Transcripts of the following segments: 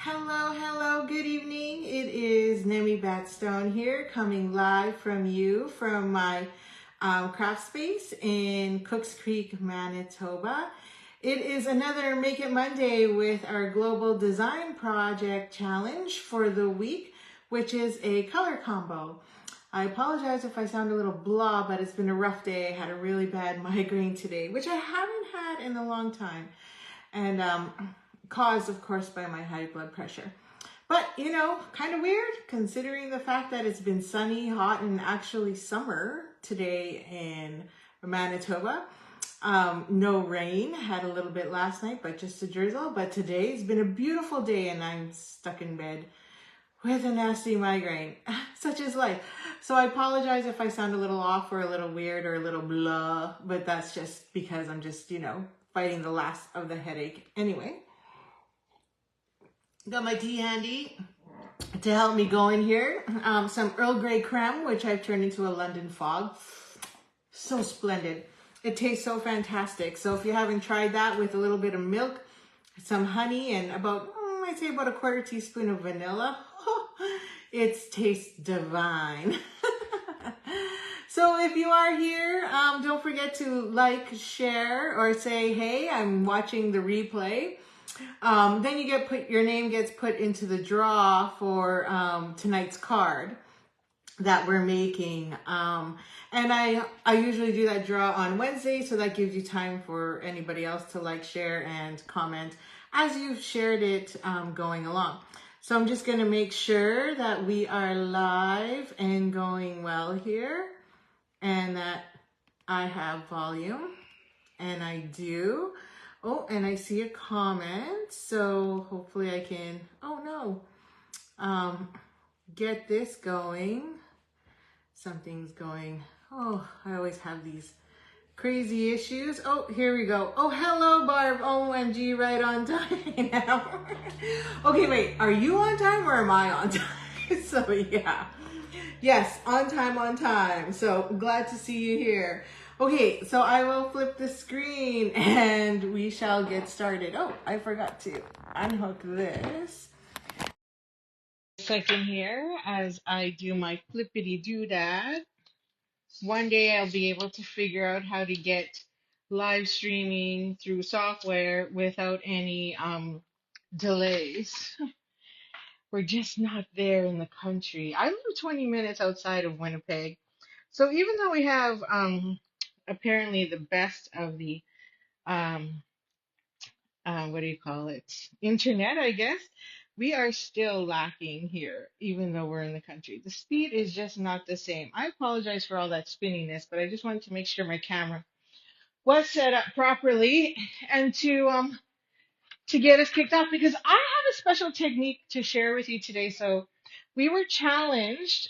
Hello, good evening. It is Nemi Batstone here, coming live from my craft space in Cooks Creek, Manitoba. It is another Make It Monday with our Global Design Project Challenge for the week, which is a color combo. I apologize if I sound a little blah, but it's been a rough day. I had a really bad migraine today, which I haven't had in a long time. And caused, of course, by my high blood pressure. But, kind of weird considering the fact that it's been sunny, hot, and actually summer today in Manitoba. No rain, had a little bit last night, but just a drizzle. But today's been a beautiful day and I'm stuck in bed with a nasty migraine. Such is life. So I apologize if I sound a little off or a little weird or a little blah, but that's just because I'm just, fighting the last of the headache. Anyway, got my tea handy to help me go in here. Some Earl Grey creme, which I've turned into a London fog. So splendid. It tastes so fantastic. So if you haven't tried that with a little bit of milk, some honey, and I'd say about a quarter teaspoon of vanilla, it tastes divine. So if you are here, don't forget to like, share, or say, hey, I'm watching the replay. Then your name gets put into the draw for tonight's card that we're making. And I usually do that draw on Wednesday, so that gives you time for anybody else to like, share, and comment as you've shared it going along. So I'm just going to make sure that we are live and going well here, and that I have volume, and I do. Oh, and I see a comment, so hopefully I can, get this going. Something's going. Oh, I always have these crazy issues. Oh, here we go. Oh, hello, Barb. OMG, right on time now. Okay, wait, are you on time or am I on time? So, yeah. Yes, on time. So, glad to see you here. Okay, so I will flip the screen and we shall get started. Oh, I forgot to unhook this. Second here as I do my flippity doodad. One day I'll be able to figure out how to get live streaming through software without any delays. We're just not there in the country. I live 20 minutes outside of Winnipeg. So even though we have apparently the best of the um, what do you call it? Internet, I guess. We are still lacking here, even though we're in the country. The speed is just not the same. I apologize for all that spinniness, but I just wanted to make sure my camera was set up properly and to get us kicked off because I have a special technique to share with you today. So we were challenged.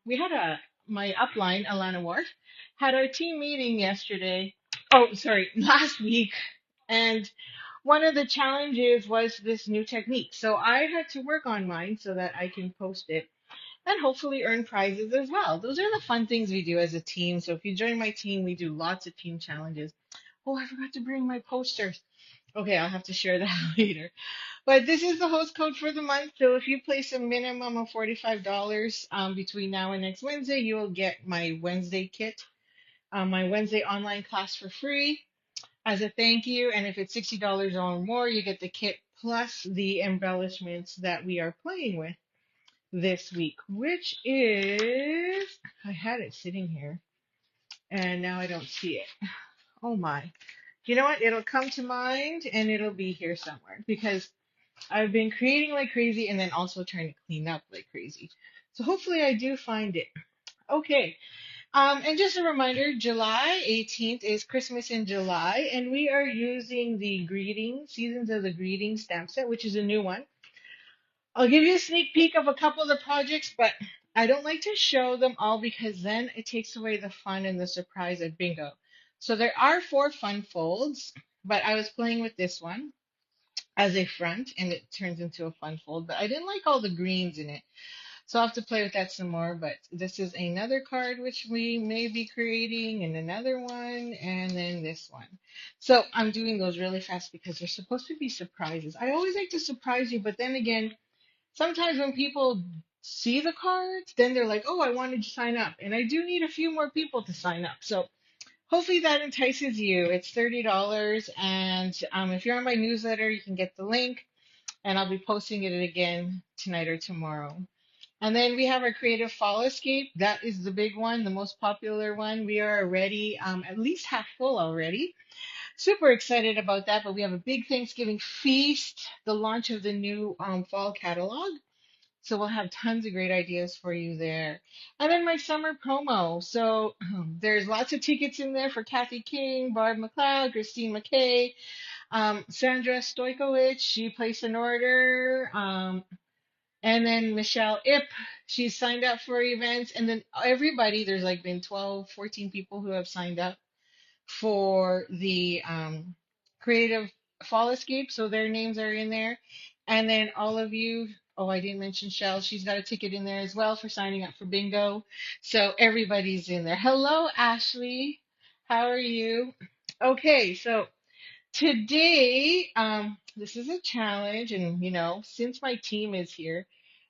We had my upline, Alana Wharf, had our team meeting yesterday. Oh, sorry, last week. And one of the challenges was this new technique. So I had to work on mine so that I can post it and hopefully earn prizes as well. Those are the fun things we do as a team. So if you join my team, we do lots of team challenges. Oh, I forgot to bring my posters. Okay, I'll have to share that later. But this is the host code for the month. So if you place a minimum of $45 between now and next Wednesday, you will get my Wednesday kit, my Wednesday online class for free as a thank you. And if it's $60 or more, you get the kit plus the embellishments that we are playing with this week, which is, I had it sitting here and now I don't see it. Oh my. You know what? It'll come to mind and it'll be here somewhere because I've been creating like crazy and then also trying to clean up like crazy. So hopefully I do find it. Okay. And just a reminder, July 18th is Christmas in July, and we are using the Seasons of the Greeting stamp set, which is a new one. I'll give you a sneak peek of a couple of the projects, but I don't like to show them all because then it takes away the fun and the surprise of bingo. So there are 4 fun folds, but I was playing with this one as a front, and it turns into a fun fold, but I didn't like all the greens in it. So I'll have to play with that some more, but this is another card which we may be creating, and another one, and then this one. So I'm doing those really fast because they're supposed to be surprises. I always like to surprise you, but then again, sometimes when people see the cards, then they're like, oh, I wanted to sign up. And I do need a few more people to sign up. So hopefully that entices you. It's $30. And if you're on my newsletter, you can get the link. And I'll be posting it again tonight or tomorrow. And then we have our creative fall escape. That is the big one, the most popular one. We are already at least half full already. Super excited about that. But we have a big Thanksgiving feast, the launch of the new fall catalog. So we'll have tons of great ideas for you there. And then my summer promo. So there's lots of tickets in there for Kathy King, Barb McLeod, Christine McKay, Sandra Stojkovic. She placed an order. And then Michelle Ip, she's signed up for events. And then everybody, there's like been 12, 14 people who have signed up for the Creative Fall Escape. So their names are in there. And then all of you, oh, I didn't mention Shell. She's got a ticket in there as well for signing up for bingo. So everybody's in there. Hello, Ashley. How are you? Okay, so today, this is a challenge. And, since my team is here,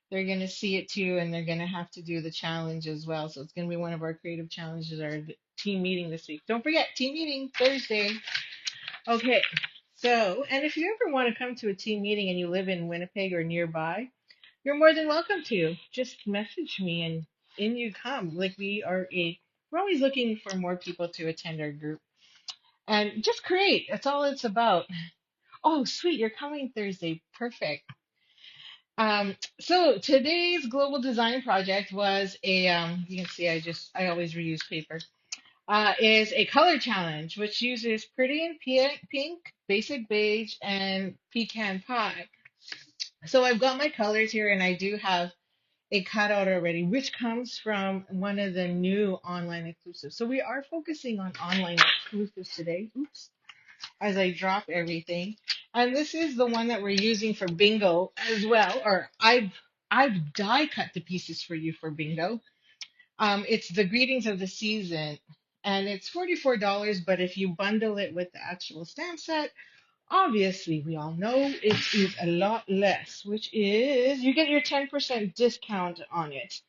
they're going to see it too, and they're going to have to do the challenge as well. So it's going to be one of our creative challenges, our team meeting this week. Don't forget, team meeting Thursday. Okay. So, and if you ever want to come to a team meeting and you live in Winnipeg or nearby, you're more than welcome to. Just message me and in you come. Like we're always looking for more people to attend our group. And just create. That's all it's about. Oh, sweet. You're coming Thursday. Perfect. So today's global design project was you can see I always reuse paper, is a color challenge, which uses pretty and pink, basic beige, and pecan pie. So I've got my colors here and I do have a cutout already, which comes from one of the new online exclusives. So we are focusing on online exclusives today. Oops, as I drop everything. And this is the one that we're using for bingo as well. Or I've die cut the pieces for you for bingo. It's the greetings of the season, and it's $44. But if you bundle it with the actual stamp set, obviously we all know it is a lot less, which is you get your 10% discount on it.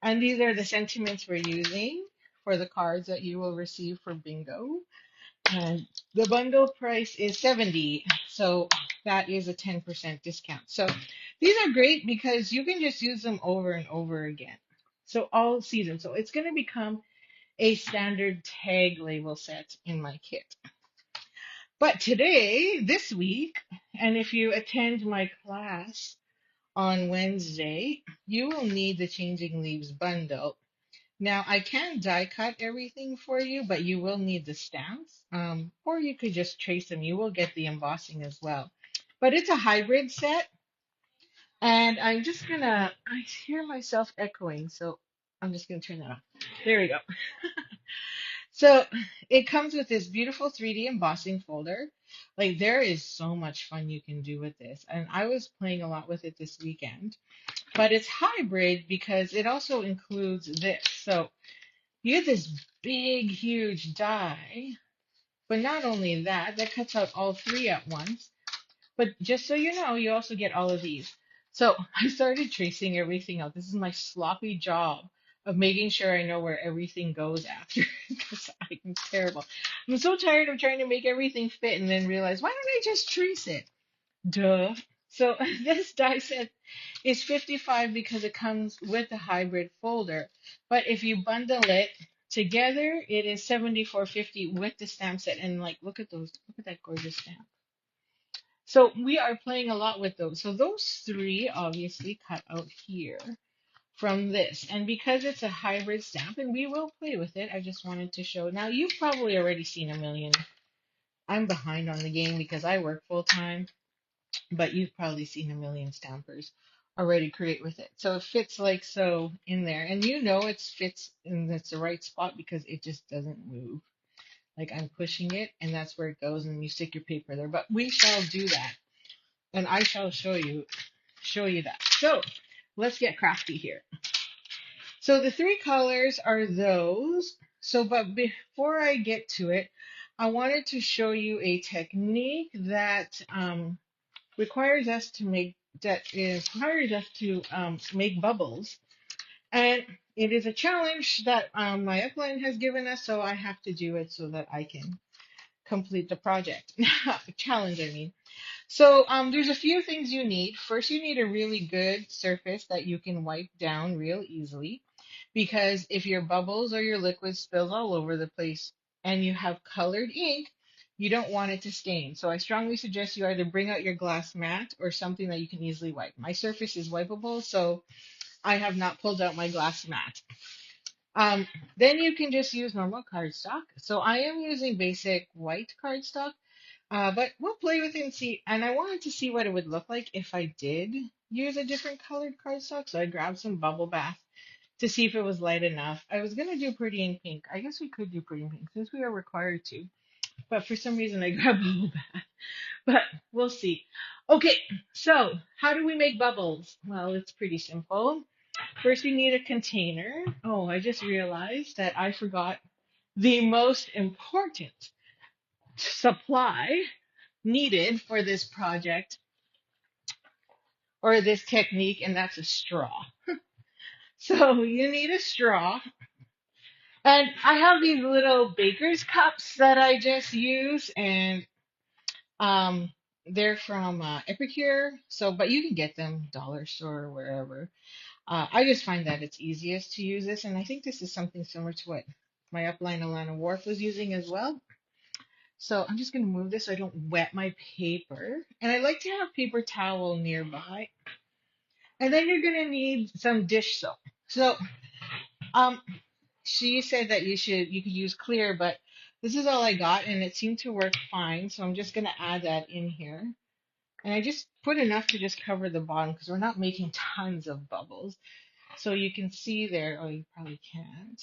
And these are the sentiments we're using for the cards that you will receive for bingo. And the bundle price is 70, so that is a 10% discount. So these are great because you can just use them over and over again. So all season. So it's going to become a standard tag label set in my kit. But today, this week, and if you attend my class on Wednesday, you will need the Changing Leaves bundle. Now, I can die cut everything for you, but you will need the stamps, or you could just trace them. You will get the embossing as well. But it's a hybrid set, and I hear myself echoing, so I'm just gonna turn that off. There we go. So it comes with this beautiful 3D embossing folder. Like there is so much fun you can do with this, and I was playing a lot with it this weekend. But it's hybrid because it also includes this. So you get this big, huge die, but not only that, that cuts out all three at once. But just so you know, you also get all of these. So I started tracing everything out. This is my sloppy job of making sure I know where everything goes after because I'm terrible. I'm so tired of trying to make everything fit and then realize, why don't I just trace it? Duh. So this die set is 55 because it comes with a hybrid folder. But if you bundle it together, it is 74.50 with the stamp set. And like, look at those, look at that gorgeous stamp. So we are playing a lot with those. So those three obviously cut out here from this. And because it's a hybrid stamp, and we will play with it, I just wanted to show. Now, you've probably already seen a million. I'm behind on the game because I work full time, but you've probably seen a million stampers already create with it. So it fits like so in there. And you know it fits and it's the right spot because it just doesn't move. Like I'm pushing it and that's where it goes and you stick your paper there. But we shall do that. And I shall show you that. So let's get crafty here. So the three colors are those. So, but before I get to it, I wanted to show you a technique that requires us to make bubbles, and it is a challenge that my upline has given us, so I have to do it so that I can complete the project. Challenge, I mean. So there's a few things you need. First, you need a really good surface that you can wipe down real easily, because if your bubbles or your liquid spills all over the place and you have colored ink, you don't want it to stain. So I strongly suggest you either bring out your glass mat or something that you can easily wipe. My surface is wipeable, so I have not pulled out my glass mat. Um, then you can just use normal cardstock. So I am using basic white cardstock, but we'll play with it and see. And I wanted to see what it would look like if I did use a different colored cardstock. So I grabbed some Bubble Bath to see if it was light enough. I was gonna do Pretty in Pink. I guess we could do Pretty in Pink since we are required to. But for some reason I grabbed Bubble Bath. But we'll see. Okay, so how do we make bubbles? Well, it's pretty simple. First, you need a container. Oh, I just realized that I forgot the most important supply needed for this project or this technique, and that's a straw. So you need a straw. And I have these little baker's cups that I just use, and um, they're from Epicure. So, but you can get them dollar store or wherever. I just find that it's easiest to use this, and I think this is something similar to what my upline Alana Wharf was using as well. So I'm just going to move this so I don't wet my paper. And I like to have paper towel nearby. And then you're going to need some dish soap. So um, she said that you could use clear, but this is all I got, and it seemed to work fine. So I'm just going to add that in here. And I just put enough to just cover the bottom because we're not making tons of bubbles. So you can see there, oh, you probably can't.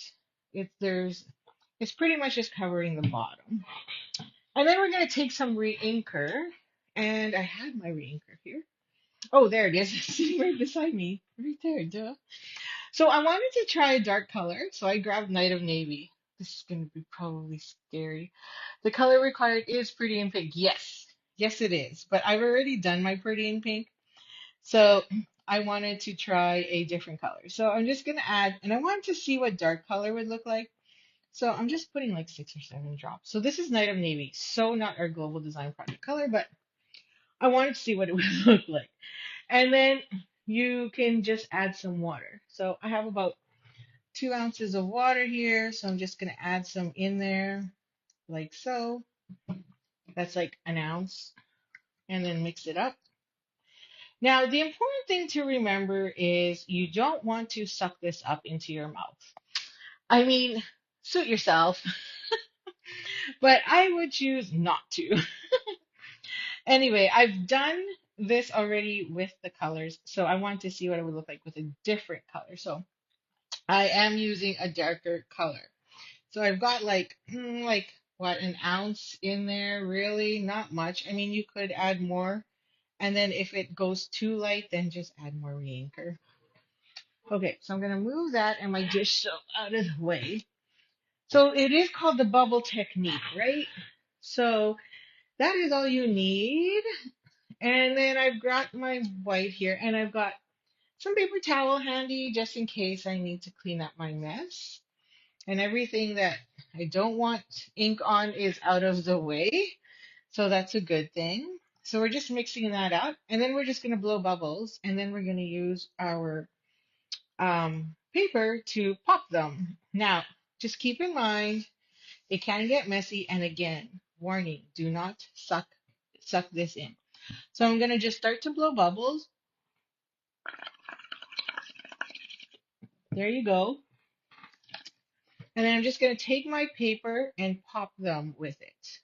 It's pretty much just covering the bottom. And then we're going to take some re-inker. And I had my re-inker here. Oh, there it is. It's sitting right beside me. Right there, duh. So I wanted to try a dark color. So I grabbed Night of Navy. This is going to be probably scary. The color required is Pretty in Pink. Yes. Yes, it is. But I've already done my Pretty in Pink. So I wanted to try a different color. So I'm just going to add, and I wanted to see what dark color would look like. So I'm just putting like 6 or 7 drops. So this is Night of Navy. So not our global design project color, but I wanted to see what it would look like. And then you can just add some water. So I have about 2 ounces of water here. So I'm just going to add some in there like so. That's like an ounce. And then mix it up. Now, the important thing to remember is you don't want to suck this up into your mouth. I mean, suit yourself, but I would choose not to. Anyway, I've done this already with the colors, so I want to see what it would look like with a different color. So I am using a darker color. So I've got like what, an ounce in there, really not much. I mean, you could add more, and then if it goes too light, then just add more re-inker. Okay, so I'm gonna move that and my dish soap out of the way. So it is called the bubble technique, right? So that is all you need. And then I've got my white here, and I've got some paper towel handy just in case I need to clean up my mess. And everything that I don't want ink on is out of the way. So that's a good thing. So we're just mixing that up, and then we're just going to blow bubbles, and then we're going to use our paper to pop them. Now, just keep in mind, it can get messy, and again, warning, do not suck this in. So I'm going to just start to blow bubbles. There you go. And then I'm just going to take my paper and pop them with it.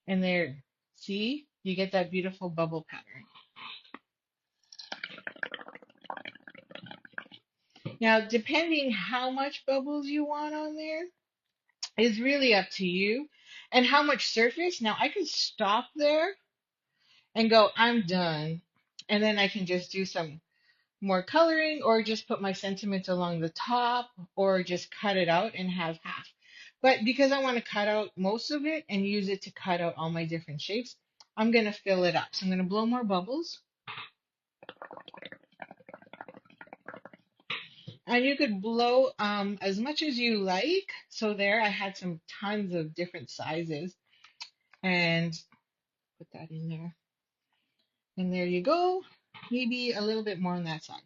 And there, see, you get that beautiful bubble pattern. Now, depending how much bubbles you want on there is really up to you, and how much surface. Now, I could stop there and go, I'm done. And then I can just do some more coloring, or just put my sentiments along the top, or just cut it out and have half. But because I want to cut out most of it and use it to cut out all my different shapes, I'm going to fill it up. So I'm going to blow more bubbles. And you could blow as much as you like. So there, I had some tons of different sizes. And put that in there. And there you go. Maybe a little bit more on that side.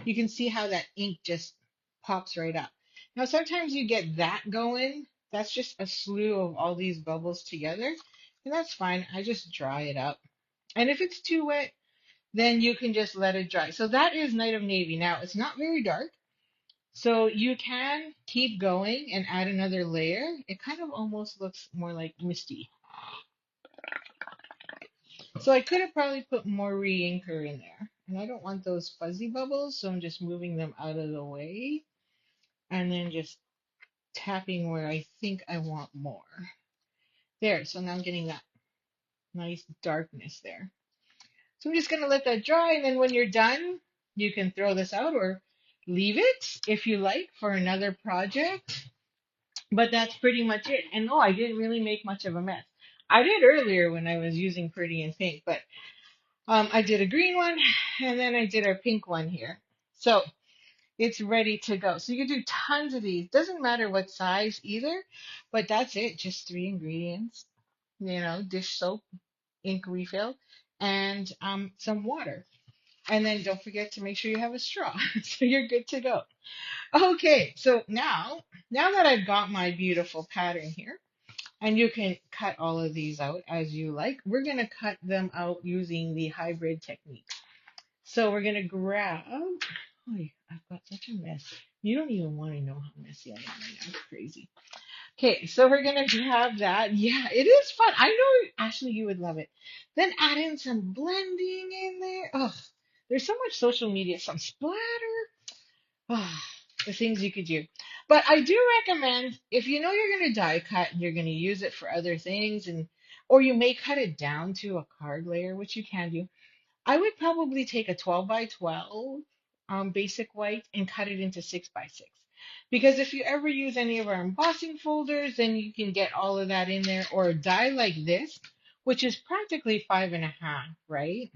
You can see how that ink just pops right up. Now, sometimes you get that going. That's just a slew of all these bubbles together. And that's fine. I just dry it up. And if it's too wet, then you can just let it dry. So that is Night of Navy. Now, it's not very dark. So you can keep going and add another layer. It kind of almost looks more like misty. So I could have probably put more re-inker in there. And I don't want those fuzzy bubbles, so I'm just moving them out of the way. And then just tapping where I think I want more. There, so now I'm getting that nice darkness there. So I'm just going to let that dry, and then when you're done, you can throw this out or leave it if you like for another project. But that's pretty much it. And oh, I didn't really make much of a mess. I did earlier when I was using Pretty in Pink, but I did a green one, and then I did our pink one here. So it's ready to go. So you can do tons of these. Doesn't matter what size either, but that's it. Just 3 ingredients, dish soap, ink refill, and some water. And then don't forget to make sure you have a straw. So you're good to go. Okay, so now that I've got my beautiful pattern here, and you can cut all of these out as you like, we're going to cut them out using the hybrid technique. So we're going to grab, oh, I've got such a mess. You don't even want to know how messy I am right now. It's crazy. Okay, so we're going to grab that. Yeah, it is fun. I know, Ashley, you would love it. Then add in some blending in there. Oh, there's so much social media, some splatter. Ah, the things you could do. But I do recommend if you know you're going to die cut and you're going to use it for other things, and or you may cut it down to a card layer, which you can do. I would probably take a 12 by 12 basic white and cut it into 6 by 6. Because if you ever use any of our embossing folders, then you can get all of that in there, or a die like this, which is practically 5.5, right?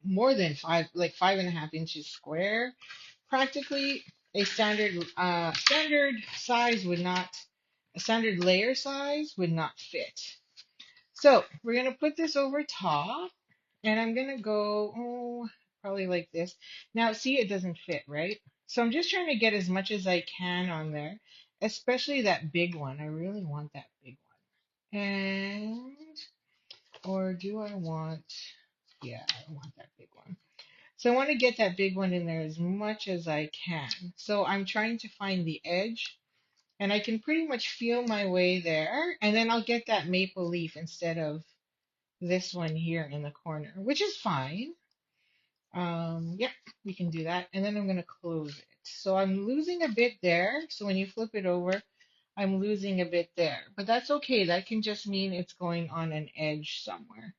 More than five, like 5.5 inches square. Practically a standard size would not, a standard layer size would not fit. So we're gonna put this over top, and I'm gonna go, probably like this. Now, see, it doesn't fit, right? So I'm just trying to get as much as I can on there, especially that big one. I really want that big one. And, or do I want, yeah, I want that big one. So I want to get that big one in there as much as I can. So I'm trying to find the edge, and I can pretty much feel my way there. And then I'll get that maple leaf instead of this one here in the corner, which is fine. Yeah, we can do that. And then I'm going to close it. So I'm losing a bit there. So when you flip it over, I'm losing a bit there. But that's okay. That can just mean it's going on an edge somewhere.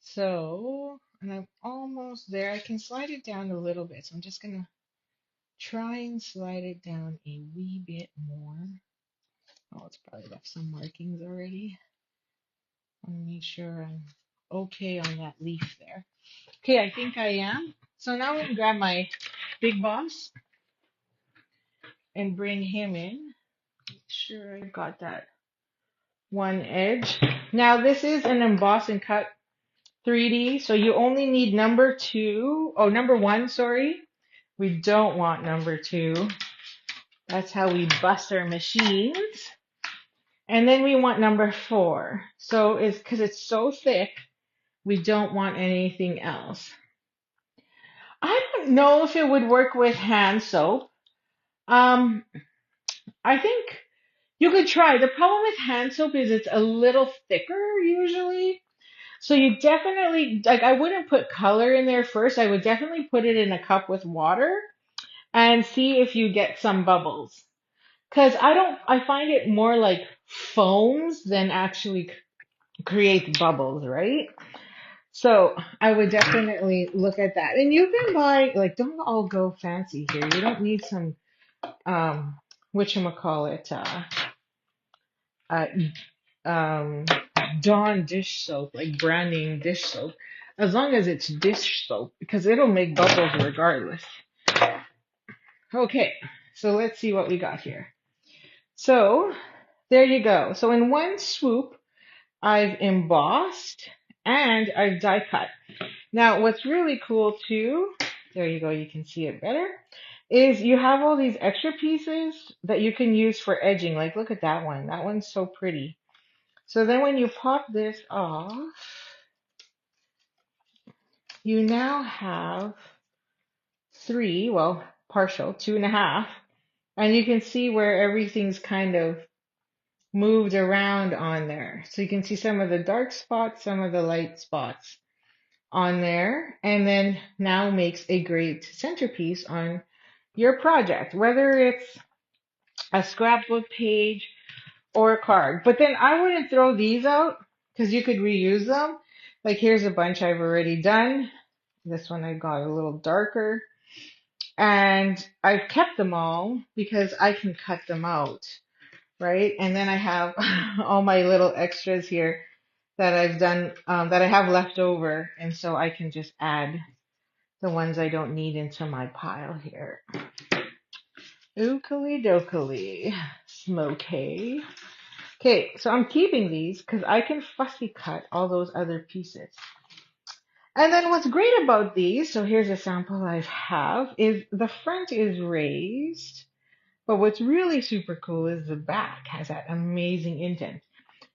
So, and I'm almost there. I can slide it down a little bit. So I'm just going to try and slide it down a wee bit more. Oh, it's probably left some markings already. Let me make sure I'm okay on that leaf there. Okay, I think I am. So now I'm going to grab my big boss and bring him in. Make sure I got that one edge. Now this is an emboss and cut 3D, so you only need number 1, sorry. We don't want number 2. That's how we bust our machines. And then we want number 4. So it's because it's so thick, we don't want anything else. I don't know if it would work with hand soap. I think you could try. The problem with hand soap is it's a little thicker usually. So you definitely, like, I wouldn't put color in there first. I would definitely put it in a cup with water and see if you get some bubbles. Because I find it more like foams than actually creates bubbles, right? So I would definitely look at that. And you can buy, like, don't all go fancy here. You don't need some, whatchamacallit, uh, um, Dawn dish soap, like brand name dish soap, as long as it's dish soap, because it'll make bubbles regardless. Okay, so let's see what we got here. So there you go. So in one swoop, I've embossed and I've die cut. Now, what's really cool too, there you go, you can see it better, is you have all these extra pieces that you can use for edging. Like, look at that one. That one's so pretty. So then when you pop this off, you now have three, well, partial, 2.5, and you can see where everything's kind of moved around on there. So you can see some of the dark spots, some of the light spots on there, and then now makes a great centerpiece on your project, whether it's a scrapbook page or a card. But then I wouldn't throw these out because you could reuse them. Like, here's a bunch I've already done. This one I got a little darker. And I've kept them all because I can cut them out, right? And then I have all my little extras here that I've done, that I have left over. And so I can just add the ones I don't need into my pile here. Ookily dokily, smoky. Okay, so I'm keeping these because I can fussy cut all those other pieces. And then what's great about these, so here's a sample I have, is the front is raised, but what's really super cool is the back has that amazing indent.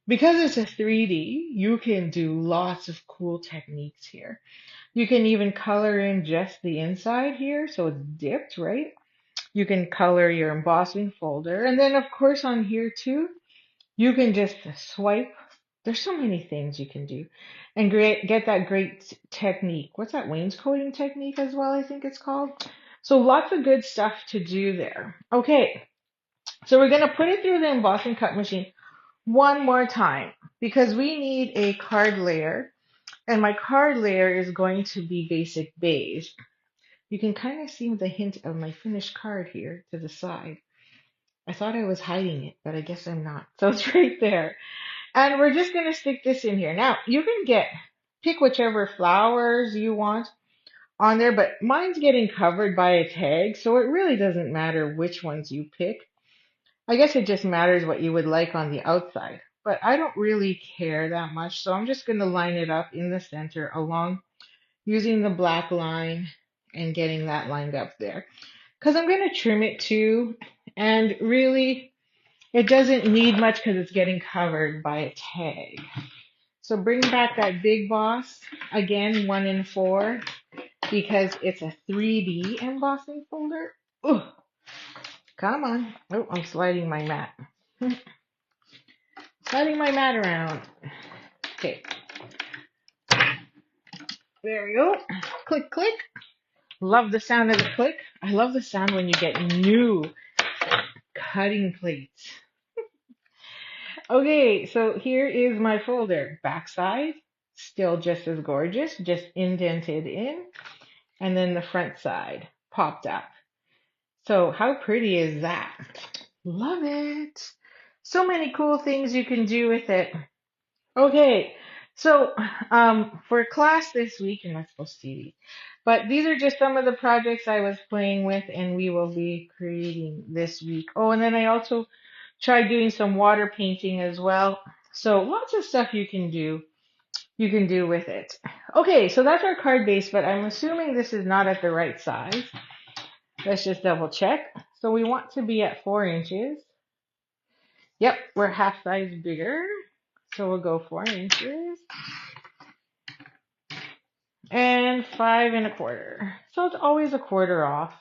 Because it's a 3D, you can do lots of cool techniques here. You can even color in just the inside here, so it's dipped, right? You can color your embossing folder. And then, of course, on here too, you can just swipe. There's so many things you can do and get that great technique. What's that? Wainscoting technique as well, I think it's called. So lots of good stuff to do there. Okay, so we're going to put it through the embossing cut machine one more time because we need a card layer. And my card layer is going to be basic beige. You can kind of see the hint of my finished card here to the side. I thought I was hiding it, but I guess I'm not. So it's right there. And we're just going to stick this in here. Now, you can pick whichever flowers you want on there, but mine's getting covered by a tag, so it really doesn't matter which ones you pick. I guess it just matters what you would like on the outside, but I don't really care that much, so I'm just going to line it up in the center along using the black line and getting that lined up there. Because I'm going to trim it too, and really, it doesn't need much because it's getting covered by a tag. So bring back that Big Boss, again, 1 in 4, because it's a 3D embossing folder. Ooh, come on. Oh, I'm sliding my mat. Sliding my mat around. Okay. There you go. Click, click. Love the sound of the click. I love the sound when you get new cutting plates. Okay, so here is my folder. Backside, still just as gorgeous, just indented in. And then the front side popped up. So how pretty is that? Love it. So many cool things you can do with it. Okay, so for class this week, and that's supposed to be, but these are just some of the projects I was playing with and we will be creating this week. Oh, and then I also tried doing some water painting as well. So lots of stuff you can do with it. Okay, so that's our card base, but I'm assuming this is not at the right size. Let's just double check. So we want to be at 4 inches. Yep, we're half size bigger. So we'll go 4 inches. And 5 1/4. So it's always a quarter off.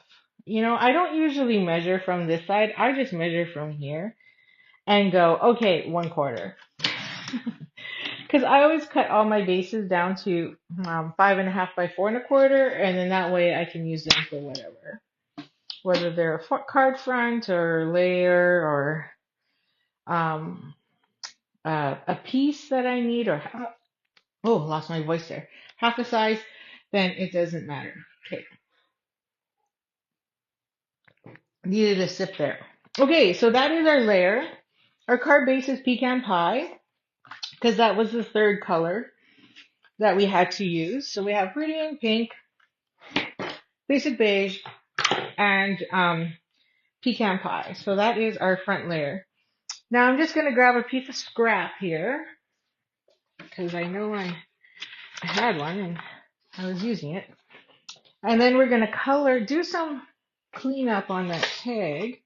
You know, I don't usually measure from this side. I just measure from here and go, okay, 1/4. Because I always cut all my bases down to 5 1/2 by 4 1/4, and then that way I can use them for whatever. Whether they're a card front or layer or a piece that I need or Oh, lost my voice there. Half the size, then it doesn't matter. Okay, needed a sip there. Okay, so that is our layer. Our card base is pecan pie because that was the third color that we had to use. So we have pretty in pink, basic beige, and pecan pie. So that is our front layer. Now I'm just going to grab a piece of scrap here because I know I had one and I was using it. And then we're going to do some cleanup on that tag.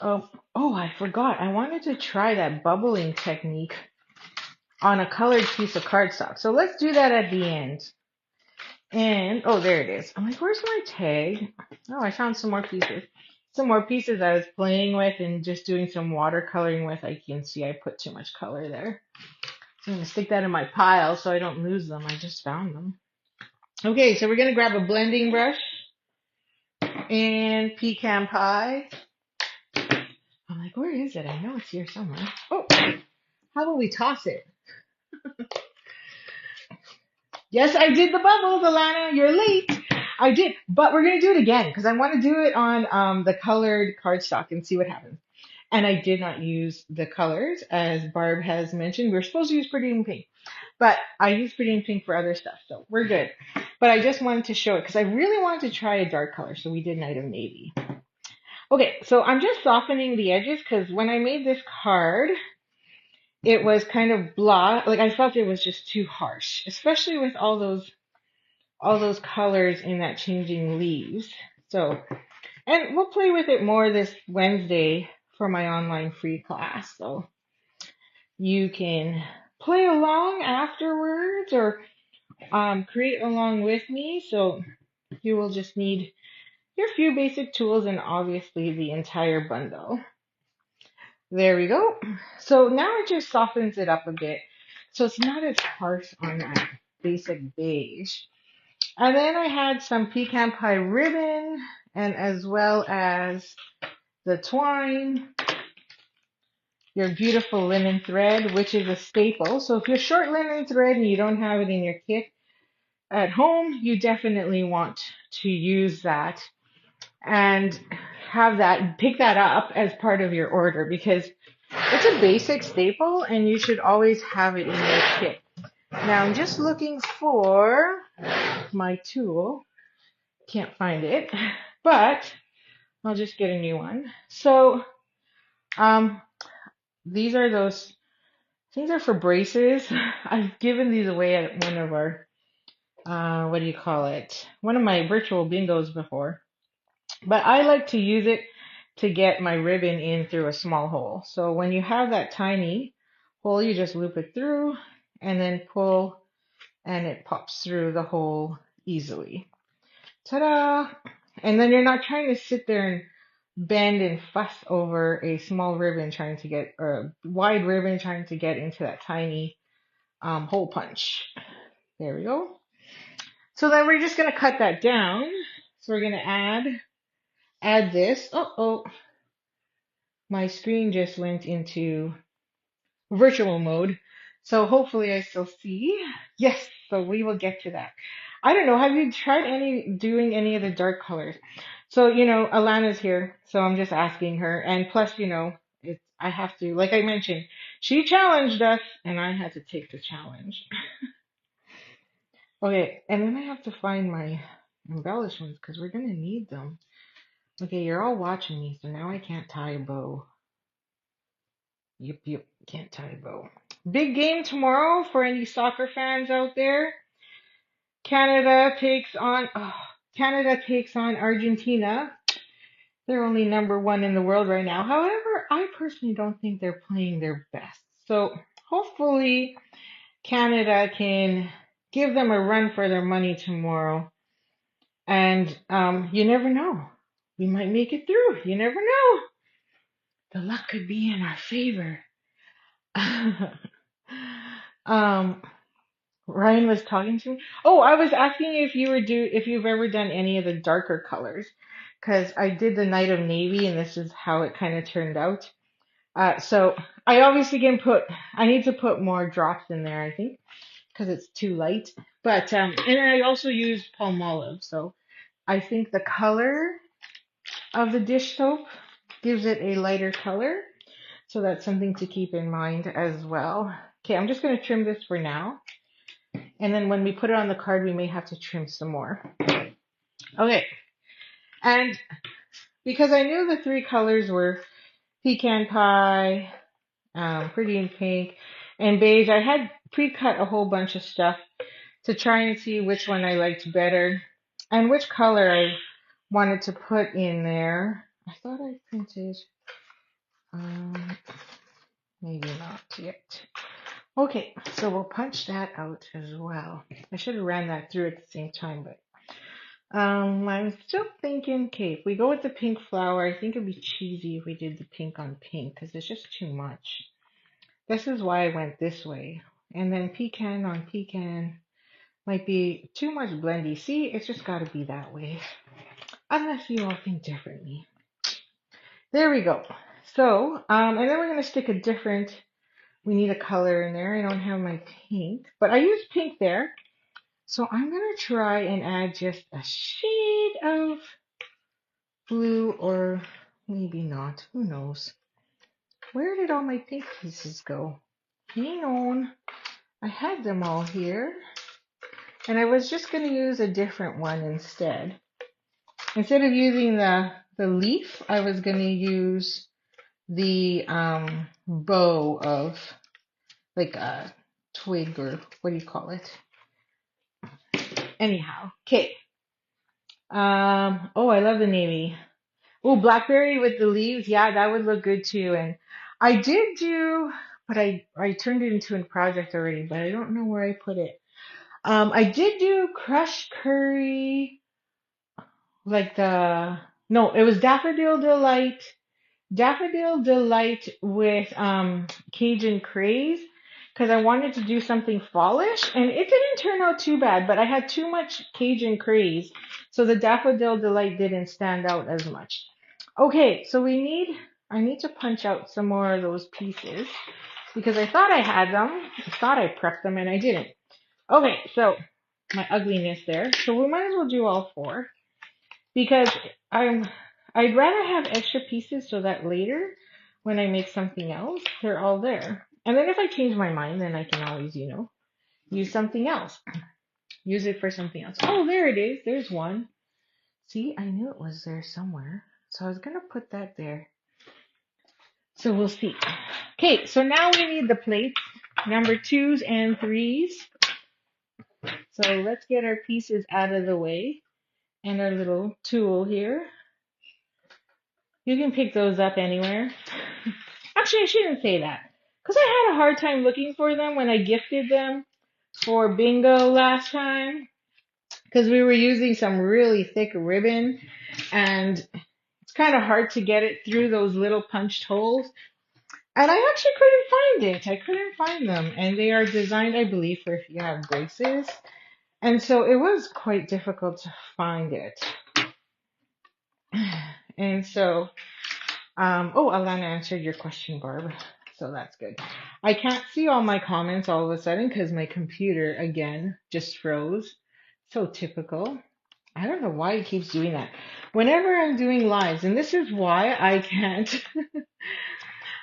Oh, I forgot. I wanted to try that bubbling technique on a colored piece of cardstock. So let's do that at the end. And, oh, there it is. I'm like, where's my tag? Oh, I found some more pieces. Some more pieces I was playing with and just doing some watercoloring with. I can see I put too much color there. So I'm going to stick that in my pile so I don't lose them. I just found them. Okay, so we're going to grab a blending brush and pecan pie. I'm like, where is it? I know it's here somewhere. Oh, how about we toss it? Yes, I did the bubbles, Alana. You're late. I did, but we're going to do it again because I want to do it on the colored cardstock and see what happens. And I did not use the colors, as Barb has mentioned. We were supposed to use Pretty in Pink, but I used Pretty in Pink for other stuff, so we're good. But I just wanted to show it because I really wanted to try a dark color, so we did Night of Navy. Okay, so I'm just softening the edges because when I made this card, it was kind of blah. Like I felt it was just too harsh, especially with all those colors in that changing leaves. So, and we'll play with it more this Wednesday for my online free class. So you can play along afterwards or create along with me. So you will just need your few basic tools and obviously the entire bundle. There we go. So now it just softens it up a bit. So it's not as harsh on that basic beige. And then I had some pecan pie ribbon and as well as the twine, your beautiful linen thread, which is a staple. So if you're short linen thread and you don't have it in your kit at home, you definitely want to use that and pick that up as part of your order because it's a basic staple and you should always have it in your kit. Now I'm just looking for my tool. Can't find it, but I'll just get a new one. So, these are for braces. I've given these away at one of our, what do you call it? One of my virtual bingos before. But I like to use it to get my ribbon in through a small hole. So when you have that tiny hole, you just loop it through and then pull and it pops through the hole easily. Ta-da! And then you're not trying to sit there and bend and fuss over a small ribbon trying to get, or a wide ribbon trying to get into that tiny hole punch. There we go. So then we're just going to cut that down. So we're going to add this. Oh, my screen just went into virtual mode. So hopefully I still see. Yes, so we will get to that. I don't know. Have you tried doing any of the dark colors? So, Alana's here, so I'm just asking her. And plus, I have to, like I mentioned, she challenged us and I had to take the challenge. Okay, and then I have to find my embellishments because we're going to need them. Okay, you're all watching me, so now I can't tie a bow. Yep, can't tie a bow. Big game tomorrow for any soccer fans out there. Canada takes on Argentina. They're only number one in the world right now. However, I personally don't think they're playing their best. So hopefully Canada can give them a run for their money tomorrow. And you never know. We might make it through. You never know. The luck could be in our favor. Ryan was talking to me. Oh, I was asking if you've ever done any of the darker colors, because I did the Night of Navy, and this is how it kind of turned out. So I obviously I need to put more drops in there, I think, because it's too light. But and I also use Palmolive, so I think the color of the dish soap gives it a lighter color. So that's something to keep in mind as well. Okay, I'm just going to trim this for now. And then when we put it on the card, we may have to trim some more. Okay, and because I knew the three colors were pecan pie, pretty in pink, and beige, I had pre-cut a whole bunch of stuff to try and see which one I liked better and which color I wanted to put in there. I thought I printed, maybe not yet. Okay, so we'll punch that out as well. I should have ran that through at the same time, but I'm still thinking, okay, if we go with the pink flower, I think it'd be cheesy if we did the pink on pink because it's just too much. This is why I went this way. And then pecan on pecan might be too much blendy. See, it's just got to be that way. Unless you all think differently. There we go. So, and then we're going to stick a different, we need a color in there. I don't have my pink, but I used pink there. So I'm going to try and add just a shade of blue, or maybe not. Who knows? Where did all my pink pieces go? Hang on. I had them all here. And I was just going to use a different one instead. Instead of using the leaf, I was going to use the bow of like a twig, or what do you call it? Anyhow, okay. Oh, I love the navy. Oh, blackberry with the leaves. Yeah, that would look good too. And I did do, but I turned it into a project already, but I don't know where I put it. I did do crushed curry, like no, it was Daffodil Delight with Cajun Craze, because I wanted to do something fallish, and it didn't turn out too bad, but I had too much Cajun Craze, so the Daffodil Delight didn't stand out as much. Okay, so I need to punch out some more of those pieces, because I thought I had them, I thought I prepped them, and I didn't. Okay, so my ugliness there. So we might as well do all four, because I'd rather have extra pieces so that later when I make something else, they're all there. And then if I change my mind, then I can always, use something else. Use it for something else. Oh, there it is. There's one. See, I knew it was there somewhere. So I was going to put that there. So we'll see. Okay, so now we need the plates, number 2s and 3s. So let's get our pieces out of the way and our little tool here. You can pick those up anywhere. Actually, I shouldn't say that, because I had a hard time looking for them when I gifted them for bingo last time, because we were using some really thick ribbon, and it's kind of hard to get it through those little punched holes. And I actually couldn't find it. I couldn't find them, and they are designed, I believe, for if you have braces. And so it was quite difficult to find it. And so, oh, Alana answered your question, Barb. So that's good. I can't see all my comments all of a sudden because my computer, again, just froze. So typical. I don't know why it keeps doing that. Whenever I'm doing lives, and this is why I can't,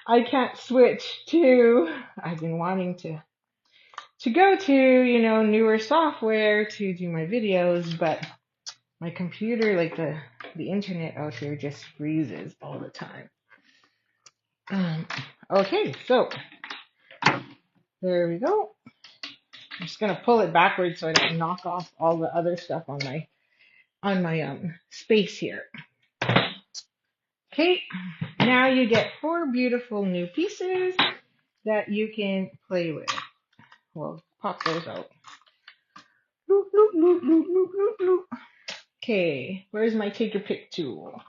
I can't switch to, I've been wanting to go to, newer software to do my videos, but my computer, like the internet out here just freezes all the time. Okay, so there we go. I'm just gonna pull it backwards so I don't knock off all the other stuff on my space here. Okay, now you get 4 beautiful new pieces that you can play with. Well, pop those out. Loop, loop, loop, loop, loop, loop, loop. Okay, where's my take a pick tool?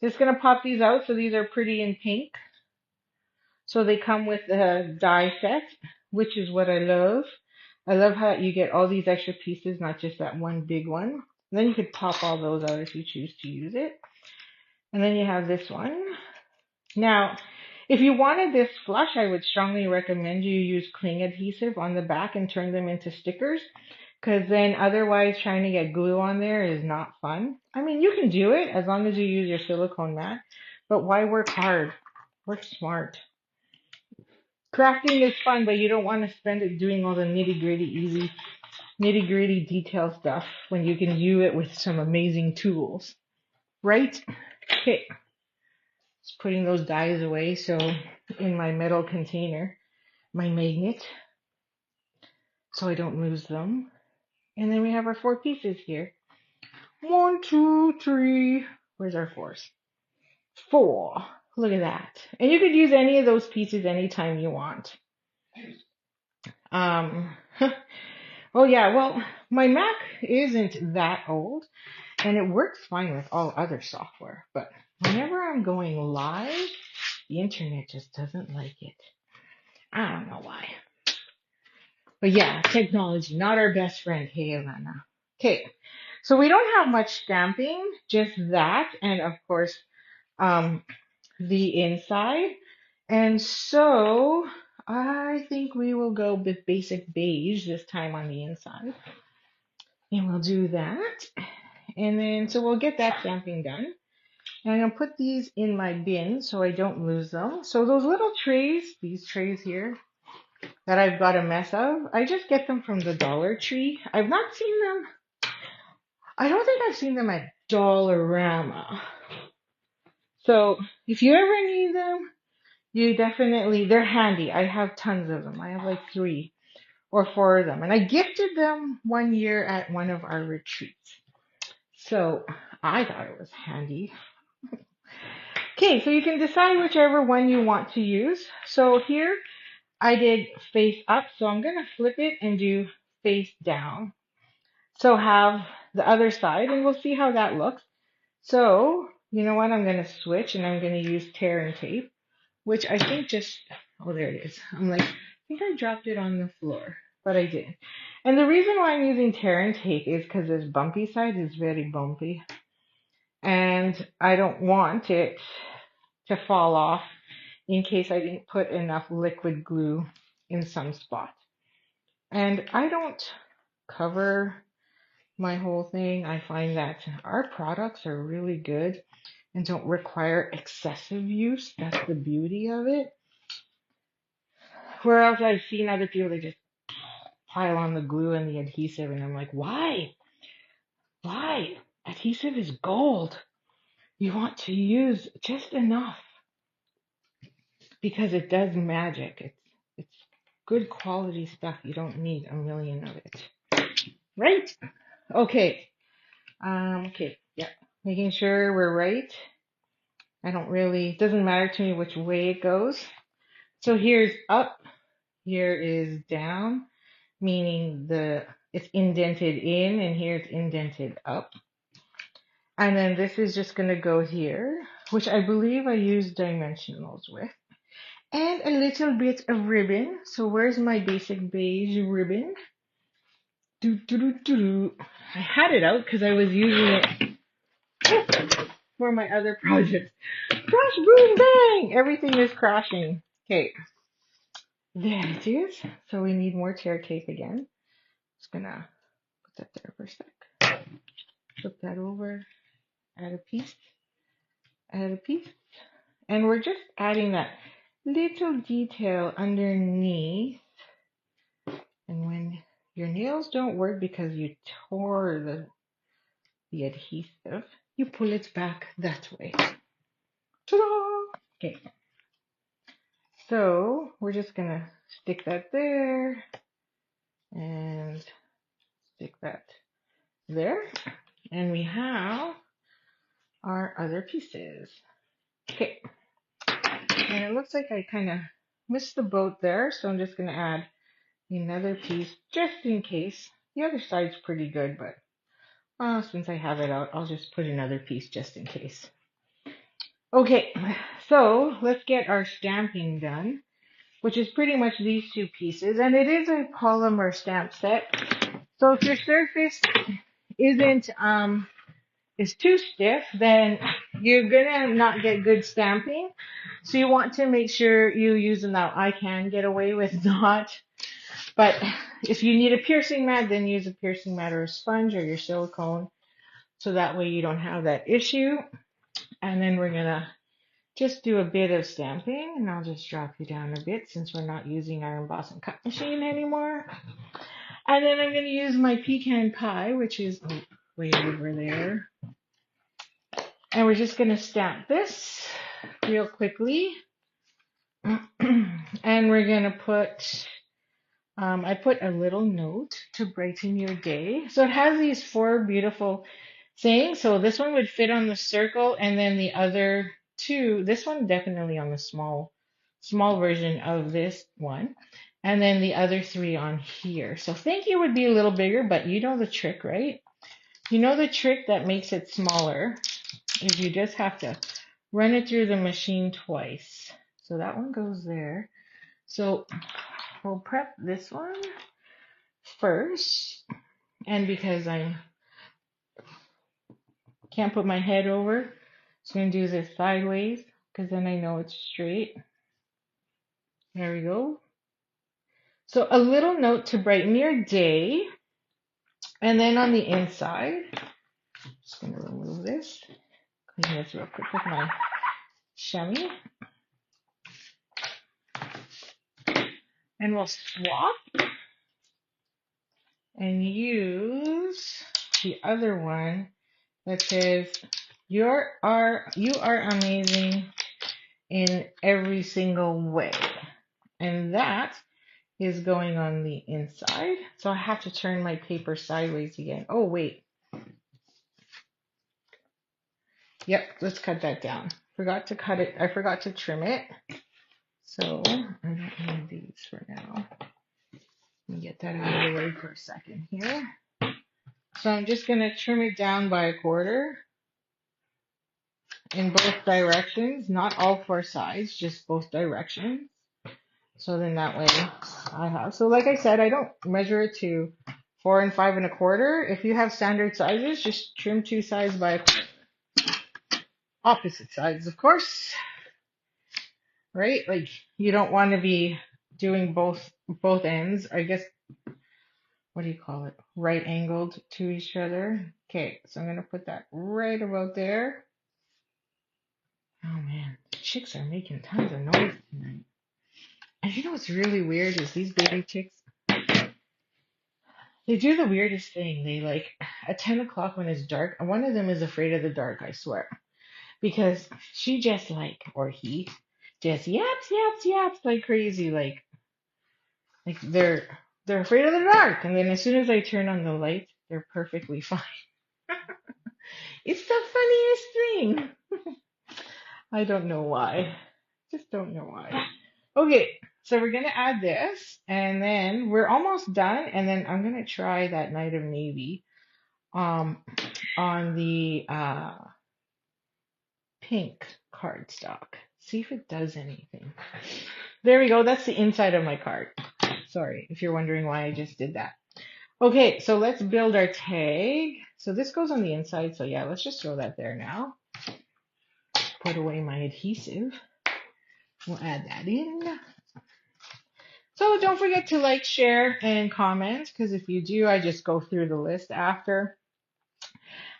Just gonna pop these out. So these are pretty in pink. So they come with a die set, which is what I love. I love how you get all these extra pieces, not just that one big one. And then you could pop all those out if you choose to use it. And then you have this one. Now, If you wanted this flush, I would strongly recommend you use cling adhesive on the back and turn them into stickers. Because then otherwise trying to get glue on there is not fun. I mean, you can do it as long as you use your silicone mat. But why work hard? Work smart. Crafting is fun, but you don't want to spend it doing all the nitty gritty detail stuff when you can do it with some amazing tools. Right? Okay. Just putting those dies away. So in my metal container, my magnet, so I don't lose them. And then we have our 4 pieces here. 1, 2, 3. Where's our 4s? 4. Look at that. And you could use any of those pieces anytime you want. Oh yeah, well, my Mac isn't that old and it works fine with all other software, but whenever I'm going live, the internet just doesn't like it. I don't know why. But yeah, technology, not our best friend. Hey, Alana. Okay, so we don't have much stamping, just that, and of course, the inside. And so I think we will go with basic beige this time on the inside. And we'll do that. And then, so we'll get that stamping done. And I'm going to put these in my bin so I don't lose them. So those little trays, these trays here, that I've got a mess of, I just get them from the Dollar Tree. I've not seen them. I don't think I've seen them at Dollarama. So if you ever need them, you definitely, they're handy. I have tons of them. I have like 3 or 4 of them. And I gifted them one year at one of our retreats. So I thought it was handy. Okay, so you can decide whichever one you want to use. So here I did face up, so I'm going to flip it and do face down. So have the other side, and we'll see how that looks. So, you know what, I'm going to switch, and I'm going to use tear and tape, which I think just, oh, there it is. I'm like, I think I dropped it on the floor, but I didn't. And the reason why I'm using tear and tape is because this bumpy side is very bumpy, and I don't want it to fall off in case I didn't put enough liquid glue in some spot. And I don't cover my whole thing. I find that our products are really good and don't require excessive use. That's the beauty of it. Whereas I've seen other people, they just pile on the glue and the adhesive, and I'm like, why? Why? Adhesive is gold. You want to use just enough because it does magic. It's good quality stuff. You don't need a million of it. Right? Okay. Okay. Yeah. Making sure we're right. It doesn't matter to me which way it goes. So here's up, here is down, meaning it's indented in, and here it's indented up. And then this is just going to go here, which I believe I used dimensionals with. And a little bit of ribbon. So where's my basic beige ribbon? I had it out because I was using it for my other projects. Crash, boom, bang! Everything is crashing. Okay. There it is. So we need more tear tape again. Just gonna put that there for a sec. Flip that over. Add a piece. Add a piece. And we're just adding that little detail underneath. And when your nails don't work because you tore the adhesive, you pull it back that way. Ta-da! Okay. So we're just gonna stick that there and stick that there. And we have our other pieces. Okay. And it looks like I kind of missed the boat there, so I'm just gonna add another piece just in case. The other side's pretty good, but since I have it out, I'll just put another piece just in case. Okay, so let's get our stamping done, which is pretty much these 2 pieces, and it is a polymer stamp set. So if your surface is too stiff, then you're gonna not get good stamping. So you want to make sure you use them. Now I can get away with not, but if you need a piercing mat, then use a piercing mat or a sponge or your silicone. So that way you don't have that issue. And then we're gonna just do a bit of stamping, and I'll just drop you down a bit since we're not using our emboss and cut machine anymore. And then I'm going to use my pecan pie, which is way over there. And we're just going to stamp this real quickly. And we're going to put, I put a little note to brighten your day. So it has these 4 beautiful sayings. So this one would fit on the circle, and then the other 2, this one definitely on the small version of this one. And then the other 3 on here. So thank you would be a little bigger, but you know the trick, right? You know the trick that makes it smaller is you just have to run it through the machine twice. So that one goes there. So we'll prep this one first. And because I can't put my head over, so I'm going to do this sideways because then I know it's straight. There we go. So a little note to brighten your day. And then on the inside, just going to remove this. Clean this real quick with my chamois. And we'll swap and use the other one that says you are amazing in every single way. And that is going on the inside. So I have to turn my paper sideways again. Oh, wait. Yep, let's cut that down. Forgot to cut it. I forgot to trim it. So I don't need these for now. Let me get that out of the way for a second here. So I'm just going to trim it down by 1/4 in both directions, not all 4 sides, just both directions. So then that way I have, so like I said, I don't measure it to 4 5 1/4. If you have standard sizes, just trim 2 sides by 1/4. Opposite sides, of course, right? Like you don't want to be doing both ends, I guess. What do you call it? Right angled to each other. Okay, so I'm going to put that right about there. Oh man, the chicks are making tons of noise tonight. And you know what's really weird is these baby chicks, they do the weirdest thing. They like, at 10 o'clock when it's dark, one of them is afraid of the dark, I swear. Because she just like, or he, just yaps like crazy. Like they're afraid of the dark. And then as soon as I turn on the light, they're perfectly fine. It's the funniest thing. I don't know why. Just don't know why. Okay, so we're going to add this, and then we're almost done, and then I'm going to try that Night of Navy on the pink cardstock. See if it does anything. There we go. That's the inside of my card. Sorry if you're wondering why I just did that. Okay, so let's build our tag. So this goes on the inside, so yeah, let's just throw that there now. Put away my adhesive. We'll add that in. So don't forget to like, share, and comment, because if you do, I just go through the list after.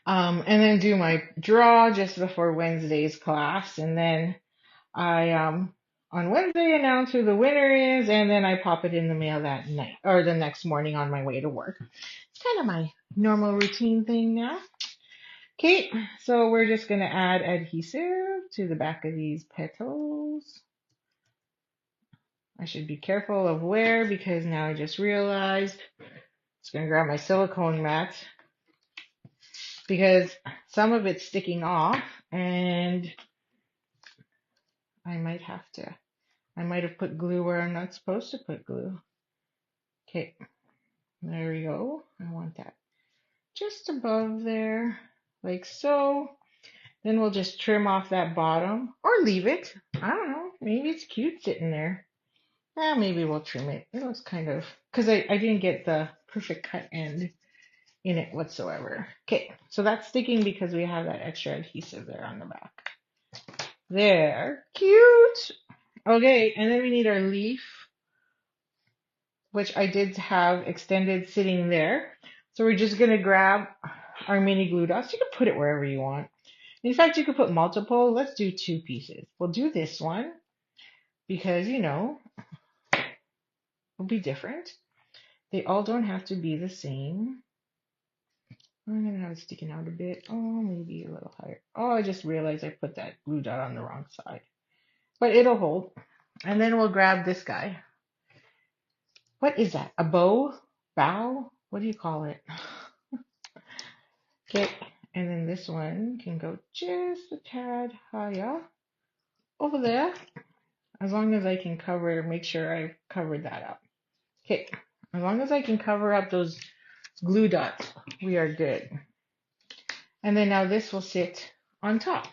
And then do my draw just before Wednesday's class. And then I, on Wednesday, announce who the winner is, and then I pop it in the mail that night, or the next morning on my way to work. It's kind of my normal routine thing now. Okay, so we're just going to add adhesive to the back of these petals. I should be careful of where, because now I just realized I'm going to grab my silicone mat because some of it's sticking off and I might have put glue where I'm not supposed to put glue. Okay, there we go. I want that just above there, like so. Then we'll just trim off that bottom or leave it. I don't know. Maybe it's cute sitting there. Maybe we'll trim it. It looks kind of, because I didn't get the perfect cut end in it whatsoever. Okay, so that's sticking because we have that extra adhesive there on the back. There, cute. Okay, and then we need our leaf, which I did have extended sitting there. So we're just gonna grab our mini glue dots. You can put it wherever you want. In fact, you could put multiple. Let's do 2 pieces. We'll do this one because, you know, it'll be different. They all don't have to be the same. I'm gonna have it sticking out a bit. Oh, maybe a little higher. Oh, I just realized I put that glue dot on the wrong side. But it'll hold. And then we'll grab this guy. What is that? A bow? Bow? What do you call it? Okay, and then this one can go just a tad higher over there. As long as I can make sure I've covered that up. Okay, as long as I can cover up those glue dots, we are good. And then now this will sit on top.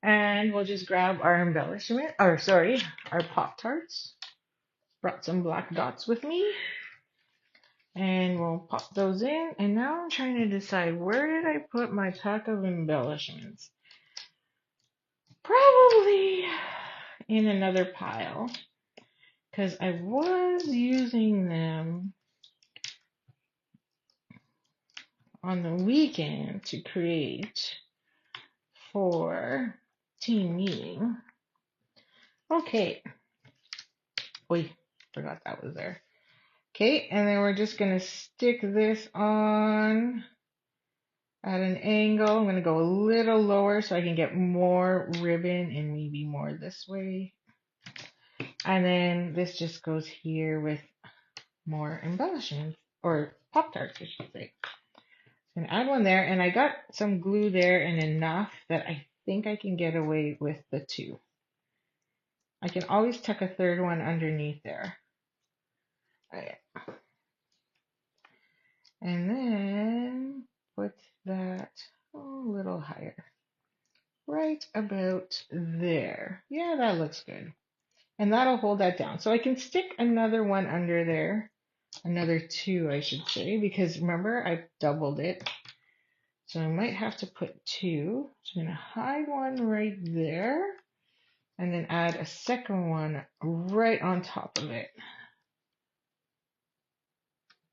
And we'll just grab our embellishment, our Pop-Tarts. Brought some black dots with me. And we'll pop those in. And now I'm trying to decide, where did I put my pack of embellishments? Probably in another pile. Because I was using them on the weekend to create for team meeting. Okay. Oi, forgot that was there. Okay, and then we're just going to stick this on at an angle. I'm going to go a little lower so I can get more ribbon and maybe more this way. And then this just goes here with more embellishments, or Pop-Tarts, I should say. I'm going to add one there, and I got some glue there and enough that I think I can get away with the 2. I can always tuck a third one underneath there. Okay. And then put that a little higher. Right about there. Yeah, that looks good. And that'll hold that down. So I can stick another one under there. Another 2, I should say, because remember, I doubled it. So I might have to put 2. So I'm going to hide one right there. And then add a second one right on top of it.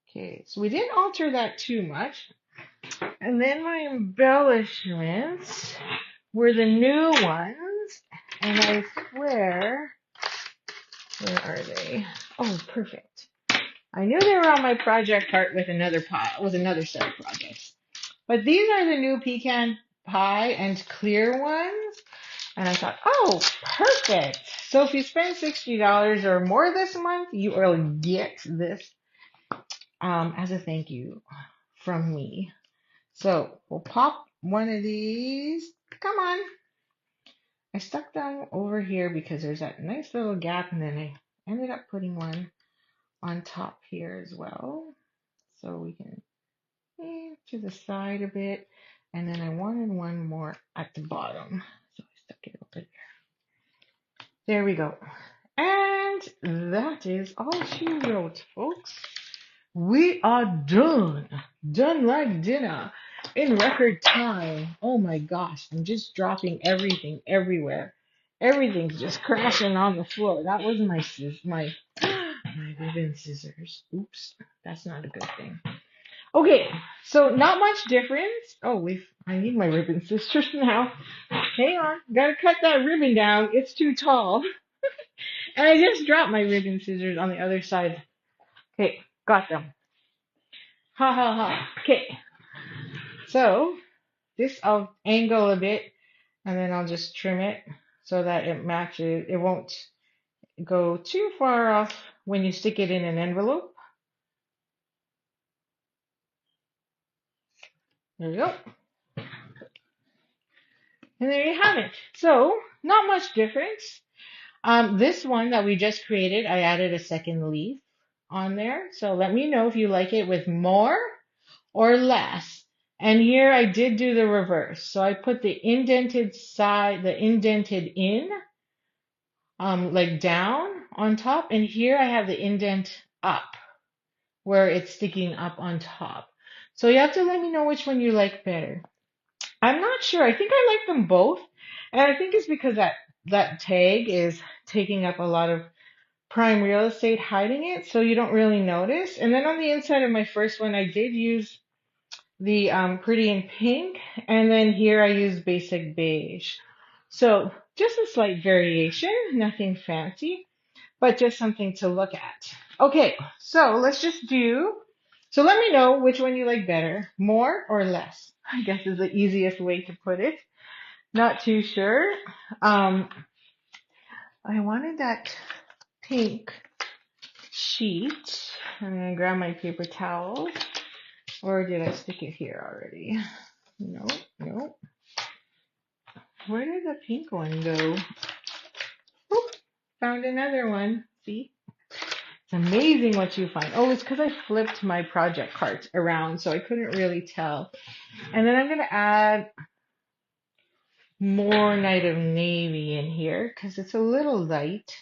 Okay, so we didn't alter that too much. And then my embellishments were the new ones. And I swear, where are they? Oh, perfect. I knew they were on my project cart with another set of projects. But these are the new pecan pie and clear ones. And I thought, oh, perfect. So if you spend $60 or more this month, you will get this as a thank you from me. So we'll pop one of these. Come on. I stuck them over here because there's that nice little gap, and then I ended up putting one on top here as well. So we can to the side a bit. And then I wanted one more at the bottom. So I stuck it over there. There we go. And that is all she wrote, folks. We are done. Done like dinner in record time. Oh my gosh, I'm just dropping everything everywhere. Everything's just crashing on the floor. That was my ribbon scissors. Oops, that's not a good thing. Okay, so not much difference. Oh, I need my ribbon scissors now. Hang on, gotta cut that ribbon down. It's too tall. And I just dropped my ribbon scissors on the other side. Okay, got them. Ha ha ha. Okay. So this I'll angle a bit, and then I'll just trim it so that it matches. It won't go too far off when you stick it in an envelope. There you go. And there you have it. So not much difference. This one that we just created, I added a second leaf on there. So let me know if you like it with more or less. And here I did do the reverse. So I put the indented side, the indented in, like down on top. And here I have the indent up, where it's sticking up on top. So you have to let me know which one you like better. I'm not sure. I think I like them both. And I think it's because that tag is taking up a lot of prime real estate hiding it, so you don't really notice. And then on the inside of my first one, I did use the pretty in pink, and then here I use basic beige. So just a slight variation, nothing fancy, but just something to look at. Okay, so let's just do. So let me know which one you like better, more or less. I guess is the easiest way to put it. Not too sure. Um, I wanted that pink sheet. I'm gonna grab my paper towel. Or did I stick it here already? No, no. Where did the pink one go? Oop, found another one. See? It's amazing what you find. Oh, it's because I flipped my project cart around, so I couldn't really tell. And then I'm gonna add more Night of Navy in here because it's a little light.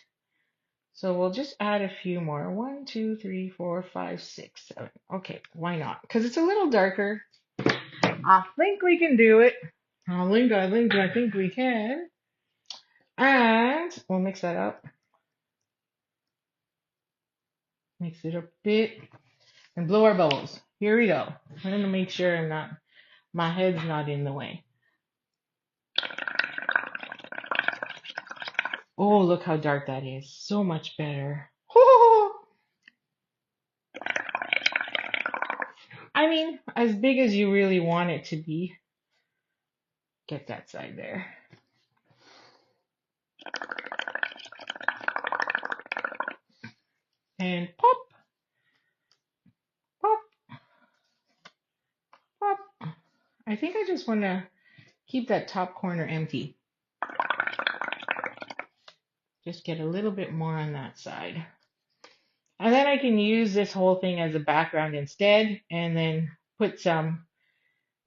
So we'll just add a few more. 1, 2, 3, 4, 5, 6, 7. Okay, why not? Because it's a little darker. I think we can do it. I think we can. And we'll mix that up. Mix it a bit. And blow our bubbles. Here we go. I'm going to make sure my head's not in the way. Oh, look how dark that is. So much better. I mean, as big as you really want it to be. Get that side there. And pop, pop, pop. I think I just want to keep that top corner empty. Just get a little bit more on that side. And then I can use this whole thing as a background instead, and then put some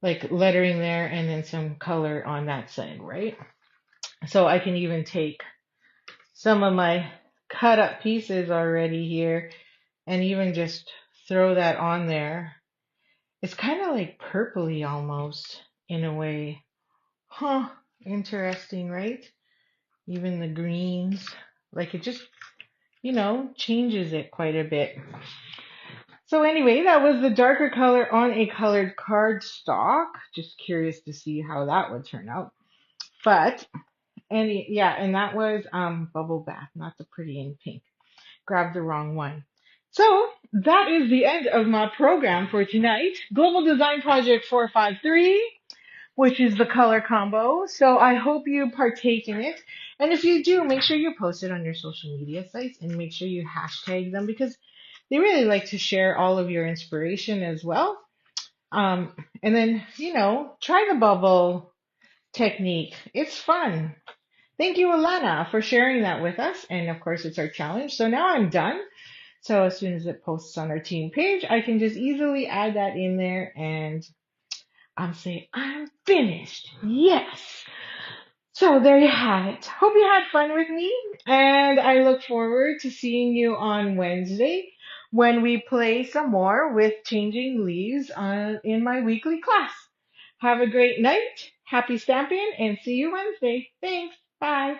like lettering there and then some color on that side, right? So I can even take some of my cut up pieces already here and even just throw that on there. It's kind of like purpley almost in a way. Huh, interesting, right? Even the greens, like it just, changes it quite a bit. So anyway, that was the darker color on a colored cardstock. Just curious to see how that would turn out. But and that was Bubble Bath, not the pretty in pink. Grabbed the wrong one. So that is the end of my program for tonight. Global Design Project 453, which is the color combo. So I hope you partake in it. And if you do, make sure you post it on your social media sites and make sure you hashtag them because they really like to share all of your inspiration as well. And then, try the bubble technique. It's fun. Thank you, Alana, for sharing that with us. And of course, it's our challenge. So now I'm done. So as soon as it posts on our team page, I can just easily add that in there and I'm saying, I'm finished. Yes. So there you have it. Hope you had fun with me. And I look forward to seeing you on Wednesday when we play some more with Changing Leaves in my weekly class. Have a great night. Happy stamping and see you Wednesday. Thanks. Bye.